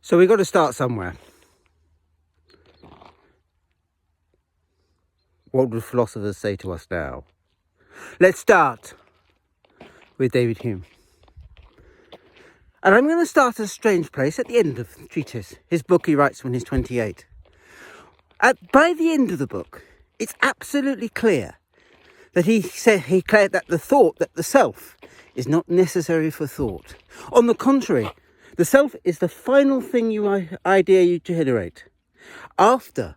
So we've got to start somewhere. What would philosophers say to us now? Let's start with David Hume. And I'm going to start at a strange place at the end of the treatise, his book he writes when he's 28. By the end of the book, it's absolutely clear that he declared that the thought, that the self, is not necessary for thought. On the contrary, the self is the final thing idea you generate. After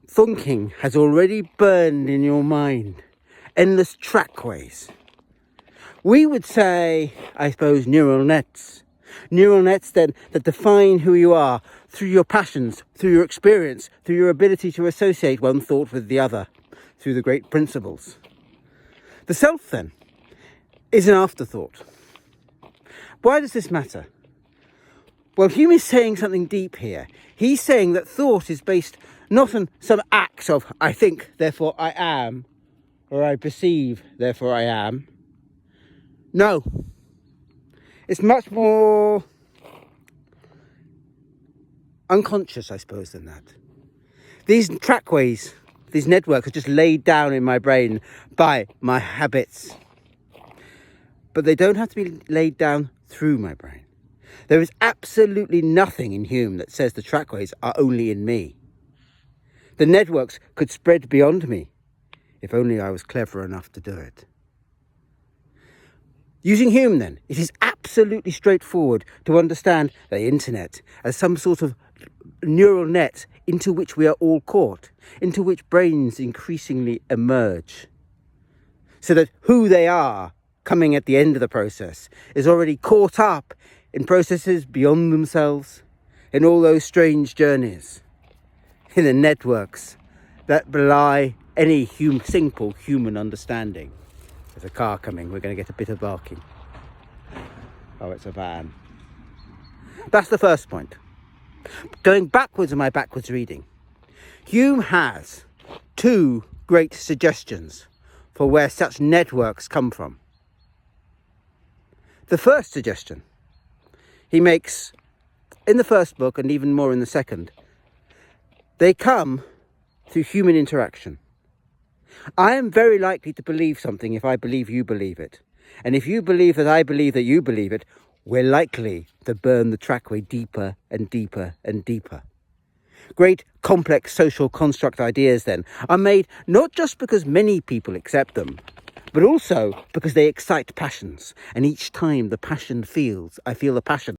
thinking has already burned in your mind endless trackways. We would say, I suppose, neural nets. Neural nets then that define who you are through your passions, through your experience, through your ability to associate one thought with the other, through the great principles. The self then is an afterthought. Why does this matter? Well, Hume is saying something deep here. He's saying that thought is based not on some acts of I think, therefore I am, or I perceive, therefore I am. No. It's much more unconscious, I suppose, than that. These trackways, these networks are just laid down in my brain by my habits. But they don't have to be laid down through my brain. There is absolutely nothing in Hume that says the trackways are only in me. The networks could spread beyond me, if only I was clever enough to do it. Using Hume then, it is absolutely straightforward to understand the internet as some sort of neural net into which we are all caught, into which brains increasingly emerge. So that who they are coming at the end of the process is already caught up in processes beyond themselves, in all those strange journeys, in the networks that belie any simple human understanding. There's a car coming, we're going to get a bit of barking. Oh, it's a van. That's the first point. Going backwards in my backwards reading, Hume has two great suggestions for where such networks come from. The first suggestion he makes in the first book, and even more in the second, they come through human interaction. I am very likely to believe something if I believe you believe it. And if you believe that I believe that you believe it, we're likely to burn the trackway deeper and deeper and deeper. Great complex social construct ideas then are made not just because many people accept them, but also because they excite passions. And each time the passion I feel the passion.